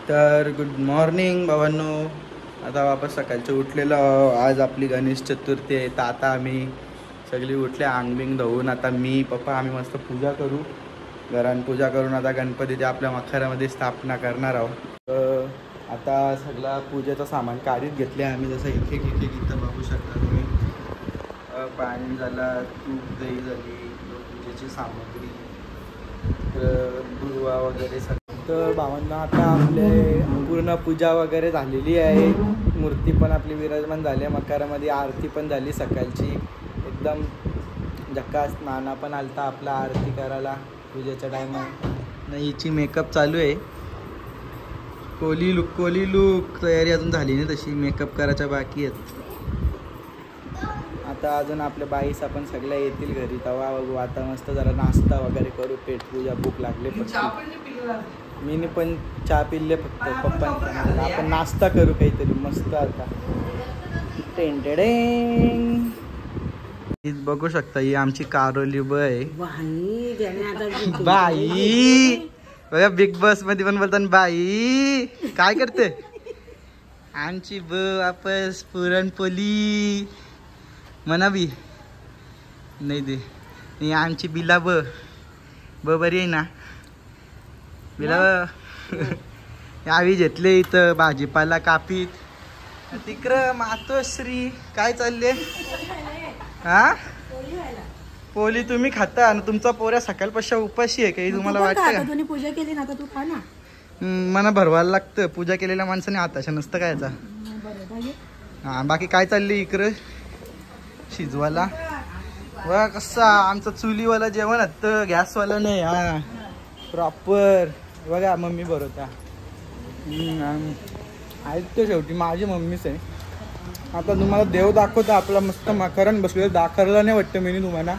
तर good morning भावांनो. आता वापस सकाळचं उठलेलो. आज आपली गणेश चतुर्थी आहे. तर आता आम्ही सगळी उठले, अंगबिंग धुवून आता मी पप्पा आम्ही मस्त पूजा करू. घरान पूजा करून आता गणपतीच्या आपल्या मखरामध्ये स्थापना करणार आहोत. आता सगळा पूजेचं सामान काढीत घेतले आम्ही. जसं एक एक इथं बघू शकता तुम्ही. पाणी झाला, तूप दही झाली, पूजेची सामग्री, दुर्वा वगैरे सगळं. तर भावांना आता आपले पूर्ण पूजा वगैरे झालेली आहे. मूर्ती पण आपली विराजमान झाली आहे मकरामध्ये. आरती पण झाली सकाळची एकदम झकास. नाना पण आलता आपला आरती करायला पूजेच्या टायमात. नाही हिची मेकअप चालू आहे. कोली लुक तयारी अजून झाली नाही तशी, मेकअप करायच्या बाकी आहेत. आता अजून आपल्या बाईस आपण सगळ्या येतील घरी तेव्हा बघू. आता मस्त जरा नाश्ता वगैरे करू. पेट पूजा भूक लागले. मी पण चहा पिल्ले फक्त पप्पा. आपण नाश्ता करू काहीतरी मस्त. आता टेंटेडेंग बघू शकता ही आमची कारोली आहे बाई. बघा बिग बॉस मध्ये पण बोलताना बाई काय करते आमची वापस पुरणपोली म्हणावी. नाही दे आमची बिला बरी आहे ना बिला. आवी घेतले इथं भाजीपाला कापीत. तिकडं मातोश्री काय चालले हा. पोली तुम्ही खाता आणि तुमचा पोऱ्या सकाळपासून उपाशी आहे काही तुम्हाला वाटतं का? पूजा केली ना तू खा ना. मना भरवायला लागतं. पूजा केलेल्या माणसाने हाताशा नसतं कायचा. हा बाकी काय चालली इकडं शिजवाला. वा कसा आमचा चुलीवाला जेवण आता गॅसवाला नाही. हा प्रॉपर बघा मम्मी बरोबर ऐकतो शेवटी माझी मम्मीच आहे. आता तुम्हाला देव दाखवतो आपला मस्त मकरन बसलेलं. दाखवला नाही वाटतं मी तुम्हाला.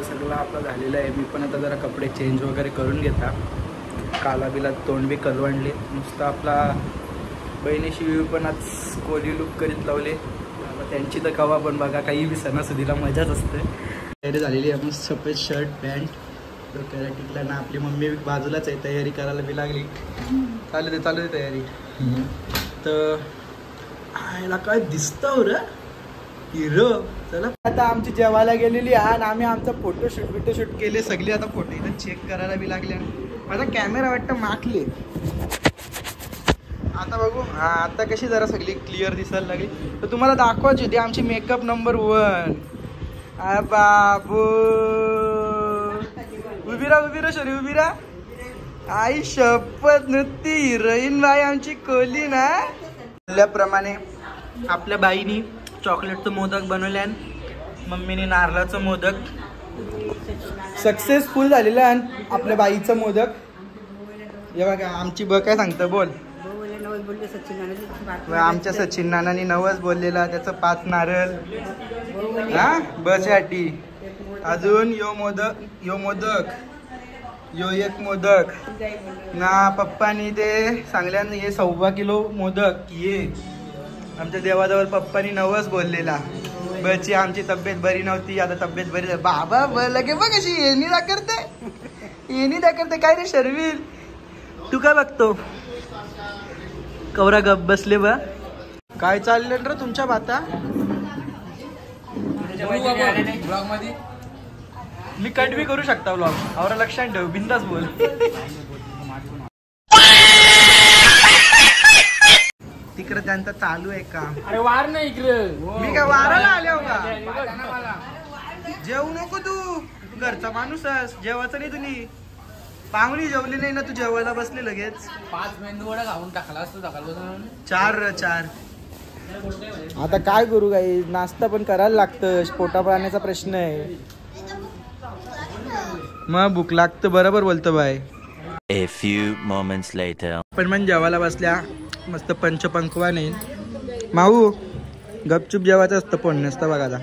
सगळं आपलं झालेलं आहे. मी पण आता जरा कपडे चेंज वगैरे करून घेता. कालाबिला तोंड बी कलवणले नुसतं. आपला बहिणीशी व्ह्यू पण आज कोली लुक करीत लावले. त्यांची तर कवा पण बघा काही बी सणासुदीला मजाच असते. तयारी झालेली आहे. आपण सफेद शर्ट पॅन्ट डोक्याला टिकला ना. आपली मम्मी बाजूलाच आहे तयारी करायला बी लागली. चालू दे तयारी. तर आयला काय दिसतं रे हिरो. चला आता आमची जेवायला गेलेली आहे आणि आम्ही आमचा फोटोशूट केले सगळे. आता फोटो इथं चेक करायला बी लागले. माझा कॅमेरा वाटतं माटले. आता बघू. हा आता कशी जरा सगळी क्लिअर दिसायला लागली. तर तुम्हाला दाखवायची होती आमची मेकअप नंबर 1. बाबू उभीरा शरी उभीरा. आई शपथ नुसती हिरोईन बाई आमची कोली ना. बोलल्याप्रमाणे आपल्या बाईनी चॉकलेटचं मोदक बनवल्या. मम्मीने नारळाचं मोदक सक्सेसफुल झालेलं आहे. आपल्या बाईचं मोदक हे बघा. आमची काय सांगतं बोल. आमच्या सचिन नानांनी 9 बोललेला. त्याचं 5 नारळ हा बसाठी. अजून यो मोदक यो 1 मोदक ना. पप्पानी ते सांगल्यानं हे 1.25 किलो मोदक. ये आमच्या देवाजवळ पप्पानी 9 बोललेला. बची आमची तब्येत बरी नव्हती. आता तब्येत बरी. बाबा लगे बघ अशी येणी दाखवते काय रे शर्विल. तू काय बघतो कवरा गप बसले बा. काय चाललं रे तुमच्या बाता. मी कट बी करू शकता व्लॉग. आवरा लक्षात ठेव. बिंदास बोल. तिकडे त्यांचा चालू आहे का. अरे वार नाही इकडे. मी काय वाराला आले का. जेवू नको तू घरचा माणूस आहेस. जेवायचं नाही तुम्ही. पाहुणी जेवली नाही ना तू जेवायला बसले लगेच. 5 मेंदूवडा खाऊन टाकला असतो. 4. आता काय करू काही. नाश्ता पण करायला लागतं. पोटा पाण्याचा प्रश्न आहे. मग भूक लागतं. बरोबर बोलतो bye. A few moments later. पण मग जेवायला बसल्या मस्त पंचपंक्वा नाही. माऊ गपचूप जेवायचं असतं. पण नसतं बघायला.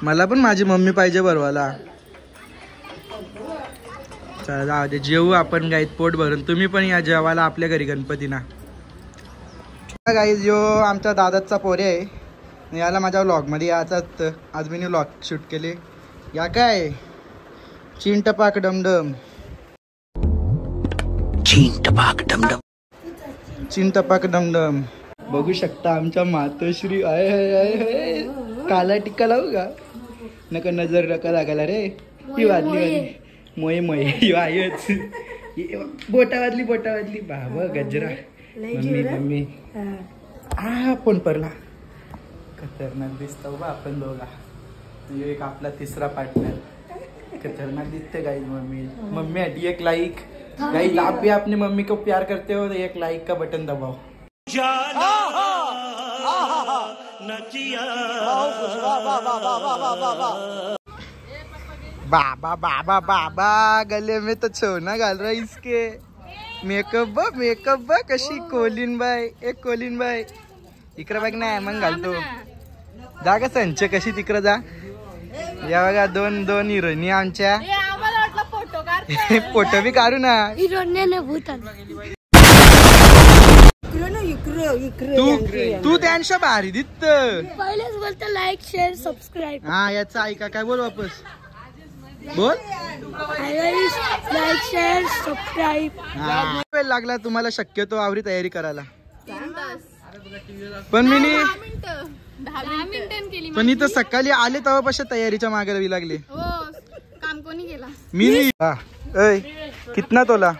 मला पण माझी मम्मी पाहिजे बरवाला. चला जाऊ दे, जेवू आपण गाईत पोट भरून. तुम्ही पण या जेवायला आपल्या घरी गणपतीना. गाईज यो आमच्या दादाचा पोरे आहे, याला माझ्या व्लॉगमध्ये याचाच. आज मी व्लॉग शूट केले. या काय चीन टपाक डमडम, चीन टपाक डमडम, चीन टपाक डमडम. बघू शकता आमच्या मातोश्री. आय आय काला टिक्का लावू का? नका नजर नका लागायला रे. ही वाजली मोये मोये आयच बोटावादली बोटावादली. बाबा गजरा मम्मी मम्मी. हा फोन पडला. खतरनाक दिसतो बा आपण दोघा. एक आपला तिसरा पार्टनर खतरनाक दिसते गाइस. मम्मी मम्मी आधी एक लाइक. गाइस आप भी अपनी मम्मी को प्यार करते हो तो एक लाइक का बटन दबाओ. बाबा बाबा बाबा गले में तो छोना घाल रहा इसके. मेकअप कशी. कोलिन बाय एक कोलिन बाय इकडे बघ ना मग घालतो. जा का संच कशी तिकडे जा. या बघा दोन दोन हिरोईनी आमच्या. फोटो बी काढू ना. तू त्यांच्या भारी दिसत. पहिलेच बोलतो लाईक शेअर सबस्क्राईब. हा याचा ऐका काय बोल वापस बोल. Like share subscribe. वेळ लागला तुम्हाला शक्यतो आवरी तयारी करायला. पण मी पण इथं सकाळी आले तेव्हापासून तयारीच्या मागे लागले. काम कोणी केला मी नाही. कितना तोला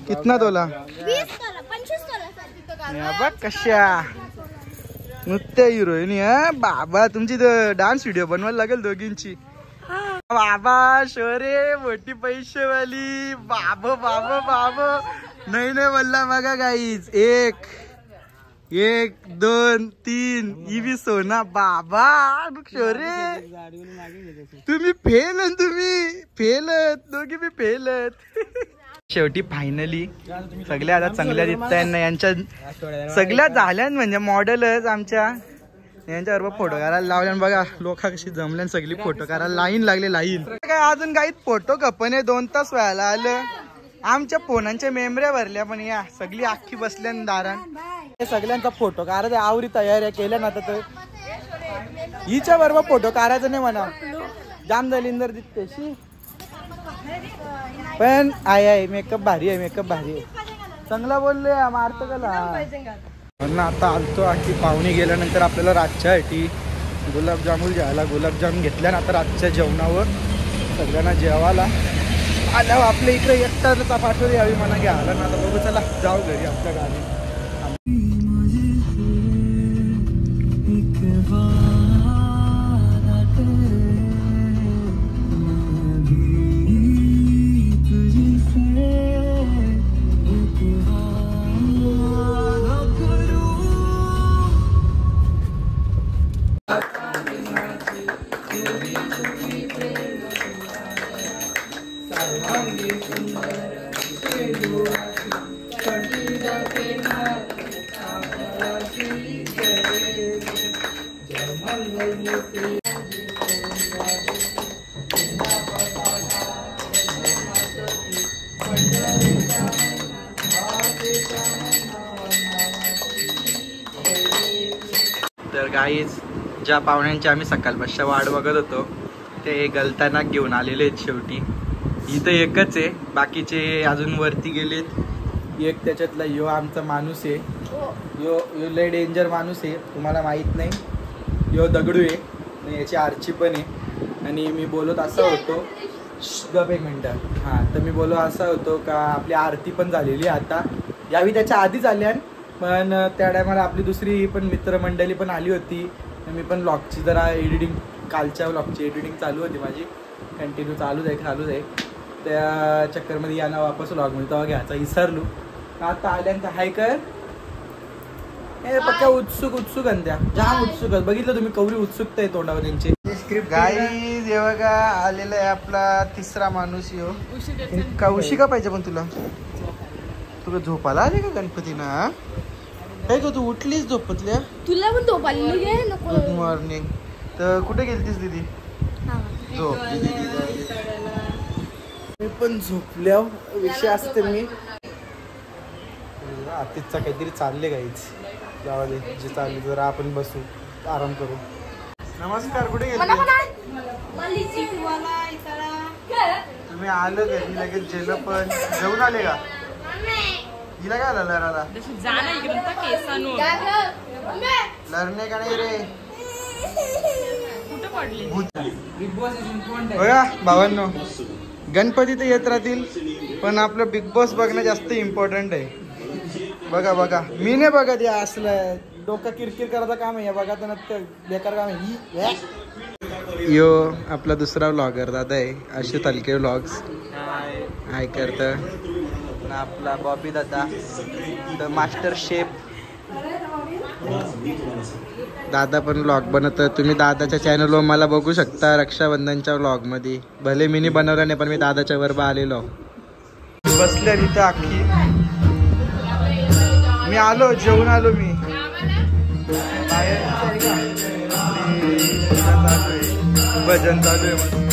कितना तोला. 25 बघ कशा नृत्य हिरोईनी. बाबा तुमची डान्स व्हिडिओ बनवायला लागेल दोघींची. बाबा शोरे मोठी पैसेवाली. बाबा बाबा बाबा नाही नाही बोलला बघा गाईज. एक 2 3 इवी सोना. बाबा शोरे तुम्ही फेल दोघी बी फेलत. शेवटी फायनली सगळ्या आता चांगल्या दिसताय. यांच्या सगळ्या झाल्या म्हणजे मॉडेलच आमच्या. यांच्याबरोबर फोटो काढायला लावल्या. बघा लोक कशी जमल्या सगळी फोटो काढायला. लाईन लागले लाईन. काय अजून काही फोटो कपने 2 तास व्हायला आलं. आमच्या फोनांच्या मेमऱ्या भरल्या. पण या सगळी अख्खी बसल्या दारात. सगळ्यांचा फोटो काढायचा आवरी तयारी केल्या ना. तर हिच्या बरोबर फोटो काढायचा नाही म्हणा. जाम दलिंदर दिसते. पण आहे मेकअप भारी आहे. मेकअप भारी आहे. चांगला बोलले मारतो का. आता आलतो आखी पाहुणे गेल्यानंतर आपल्याला रातच्यासाठी गुलाबजामुन घ्यायला. गुलाबजामुन घेतल्यानंतर रातच्या जेवणावर सगळ्यांना जेवायला आल्यावर आपल्या इकडे एकट्याचा पाठवली यावी मला घ्यायला ना. आता बघू चला जाऊ घरी आपल्या गाडी. तर गाईज ज्या पाहुण्यांची आम्ही सकाळपासून वाट बघत होतो ते गलताना घेऊन आलेले आहेत. शेवटी इथं एकच आहे. बाकीचे अजून वरती गेलेत. एक त्याच्यातला यो आमचा माणूस आहे. यो लय डेंजर माणूस आहे. तुम्हाला माहित नाही. यो दगडू आहे. याची आरची पण आहे. आणि मी बोलत असा होतो गप एक मिनटं. हां तर मी बोलत असा होतो का आपली आरती पण झालेली आता. यावी त्याच्या आधीच आल्या. पण त्या टायमाला आपली दुसरी पण मित्रमंडळी पण आली होती. मी पण व्लॉगची जरा एडिटिंग कालच्या व्लॉगची एडिटिंग चालू होती माझी. कंटिन्यू चालूच आहे. त्या चक्करमध्ये यांना वापस व्लॉगमध्ये तेव्हा घ्यायचा विसरलो. आता आल्यानंतर हाय कर हे पक्का उत्सुक अंत्या जाम उत्सुक. बघितलं तुम्ही कवरी उत्सुकता आहे तोंडावर त्यांची. गाईज हे बघा आलेला आहे आपला तिसरा माणूस. यो का उशिका पाहिजे पण तुला झोपाला आले का गणपतीना. काय का तू उठलीस झोपतल्या. तुला पण झोप आलेली आहे. Good morning. तर कुठे गेलतीस दीदी. झोप. मी पण झोपल्या विषय असते मी आतिथचा काहीतरी चालले काहीच जावा दे जे चालले जरा आपण बसू आराम करू. नमस्कार, कुठे गेले तुम्ही? आलो घरी लगेच जेलं पण जेवून आले का? हिला काय झालं लराला? लरणे का नाही रे? बघा भावांनो, गणपती तर येत राहतील पण आपलं बिग बॉस बघणं जास्त इम्पॉर्टंट आहे. बघा बघा, मी नाही बघा ते असलं डोका किरकिर करायचं काम आहे. बघा तर बेकार काम आहे. यो आपला दुसरा व्लॉगर दादा आहे, अशोक हलके व्लॉग्स हाय करत. आपला बॉबी दादा द मास्टर शेफ दादा पण व्लॉग बनवत. तुम्ही दादाच्या चॅनलवर मला बघू शकता रक्षाबंधनच्या व्लॉग मध्ये. भले मी बनवलं नाही पण मी दादाच्या वर आलेलो. बसल्या तिथं अख्खी मी आलो, जेवून आलो मी. बाहेर भजन चालू आहे.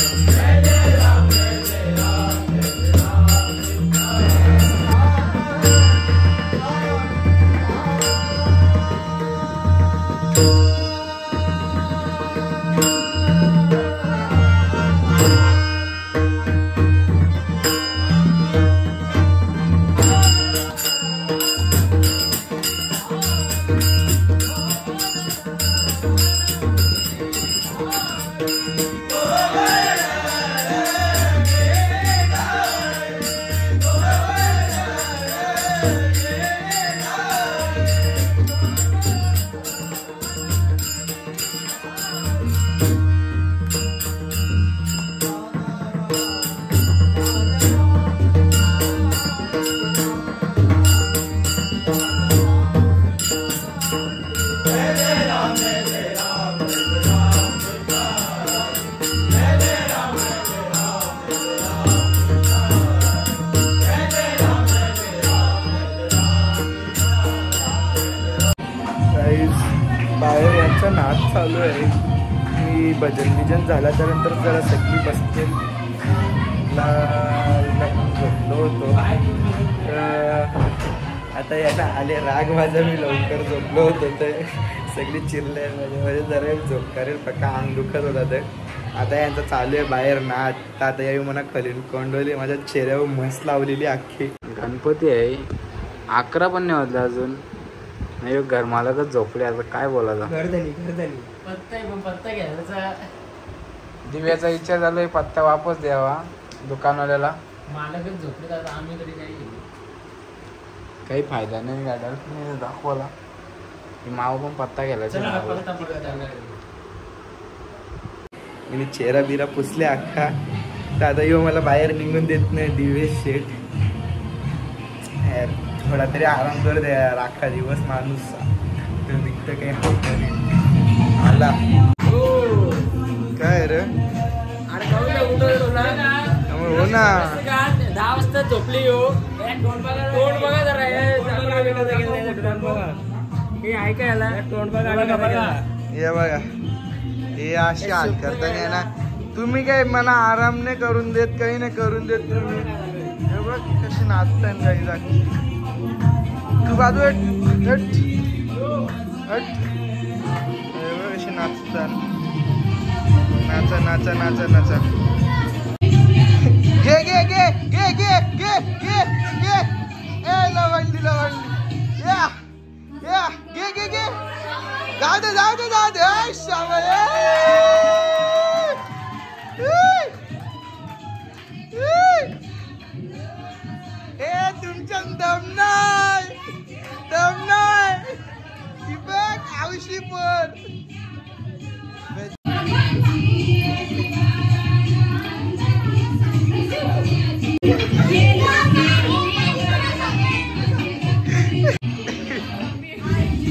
बाहेर यांचा नाच चालू आहे. मी भजन झाला त्यानंतर जरा सगळी बसते झोपलो होतो. आता याला आले राग माझा, मी लवकर झोपलो होतो तर सगळी चिरले म्हणजे जरा झोप करेल पक्का अंग दुखत होता. तर आता यांचं चालू आहे बाहेर नाच. तर आता यावी म्हणा खलील कोंडवली माझ्या चेहऱ्यावर म्हस लावलेली अख्खी. गणपती आहे 11 पण नाही वाजले अजून. नाही घर मालकच झोपले. आता काय बोलायचं. पत्ता घ्यायचा. दिव्याचा इच्छा झालोय पत्ता वापस द्यावा दुकानवाल्याला. मालकच झोपले आता आम्ही तरी काही फायदा नाही गाड्याला दाखवायला. माव पण पत्ता घ्यायला. मी चेहरा बिरा पुसले अख्खा. तर आता येऊ मला बाहेर निघून देत नाही दिवेश शेठ. थोडा तरी आराम कर द्या. अख्खा दिवस माणूस निघतं काही आला काय रे. हो ना 10 वाजता झोपली हो. तोंड बघा जरा हे ऐकायला तोंड बघा. हे बघा हे अशी हाल करता ना तुम्ही. काय मला आराम नाही करून देत, काही नाही करून देत तुम्ही. हे बघ कशी नाचताय काही जागी. तू बाजू हट हट. कशी नाचता. नाचा नाचा नाचा नाचा. घे घे घे घे घे घे घे घे. ए लवंडी लवंडी या या घे घे घे. जाऊ दे जाऊ दे जाऊ दे. शाबास. ए तुमच्या दम नाही दम नाही. बघ आवशी पण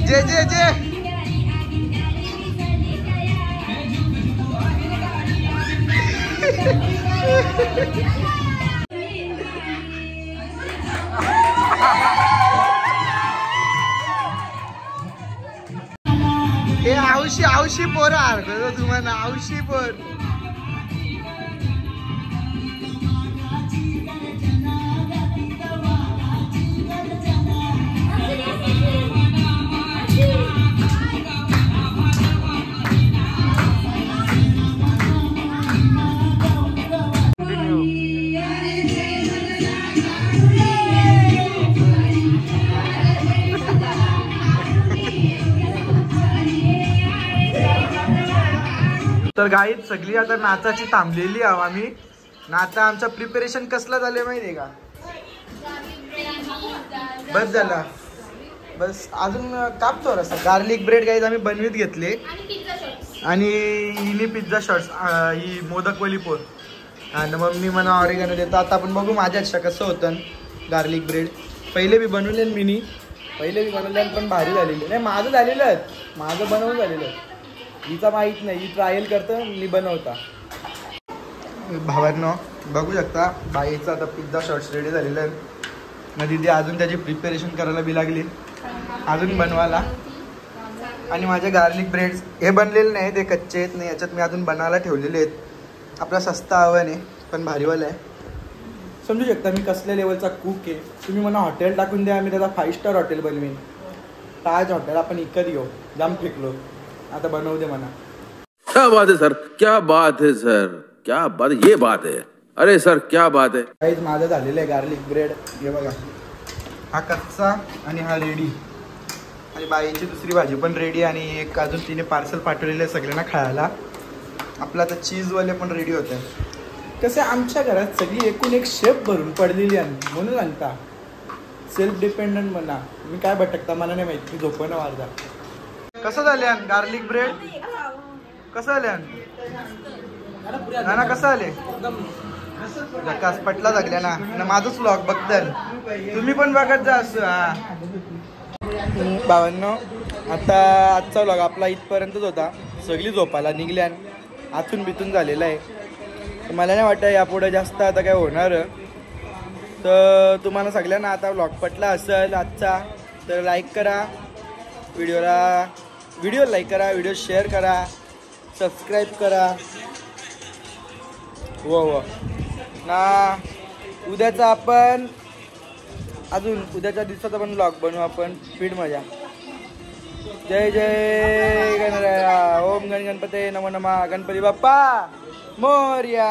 जे जे जे. हे आवशी आवशी पोर हरकत तुम्हाला. आवशी पोर तर गाईत सगळी आता नाचाची थांबलेली आहो आम्ही. नाचा आमचं प्रिपरेशन कसला झालं माहितीये का? बस झाला बस. अजून कापतो रस्ता. गार्लिक ब्रेड गाईज आम्ही बनवीत घेतले आणि हिनी पिझ्झा शॉट्स, ही मोदकवली पोर आणि मम्मी मला ऑरिगॅनो देतो. आता आपण बघू माझ्या कसं होतं गार्लिक ब्रेड. पहिले बी बनवले मी पण भारी झालेली नाही. माझं झालेलं आहे, माझं बनवून झालेलं आहे. हिचा माहीत नाही, ही ट्रायल करतं, मी बनवता. भावांनो बघू शकता बाईचा आता पिझ्झा शॉट्स रेडी झालेलं आहे. मग तिथे अजून त्याची प्रिपरेशन करायला बी लागली अजून बनवायला. आणि माझे गार्लिक ब्रेड्स हे बनलेले नाही, ते कच्चे आहेत नाही. याच्यात मी अजून बनायला ठेवलेले आहेत. आपला सस्ता आव्हान आहे पण भारीवाला आहे. समजू शकता मी कसल्या लेवलचा कुक आहे. तुम्ही मला हॉटेल टाकून द्या, मी त्याचा 5 स्टार हॉटेल बनवेन. ताज हॉटेल आपण इकत घेऊ, जाम फेकलो, आता बनवू दे म्हणा. क्या बात है सर, क्या बात है सर, क्या बात, ये बात है. अरे सर क्या बात है. काहीच माझं झालेलं आहे गार्लिक ब्रेड. हे बघा, हा कच्चा आणि हा रेडी. आणि बाईची दुसरी भाजी पण रेडी आणि एक अजून तिने पार्सल पाठवलेलं आहे सगळ्यांना खायला. आपला आता चीजवाले पण रेडी होते. कसं आमच्या घरात सगळी एकूण एक शेफ भरून पडलेली आहे म्हणून सांगता सेल्फ डिपेंडंट म्हणा. मी काय भटकता मला नाही माहिती, झोपणं वारदा. कसं झालं गार्लिक ब्रेड? कसं झालं ना? कसं आले? जकास पटला लागल्या ना. माझंच व्लॉग बघताल तुम्ही पण बघत जा असं. हा भावांनो आता आजचा व्लॉग आपला इथपर्यंतच होता. सगळी झोपायला निघल्यान, आतून बितून झालेला आहे. मला नाही वाटतं यापुढे जास्त आता काय होणार. तर तुम्हाला सगळ्यांना आता व्लॉग पटला असेल आजचा तर लाईक करा व्हिडिओ लाईक करा, व्हिडिओ शेअर करा, सबस्क्राईब करा. हो ना. उद्याचा आपण उद्याच्या दिवसाचा पण व्लॉग बनवू आपण. स्पीड मजा. जय जय गणराया. ओम गण गणपते नमो नमः. गणपती बाप्पा मोरया.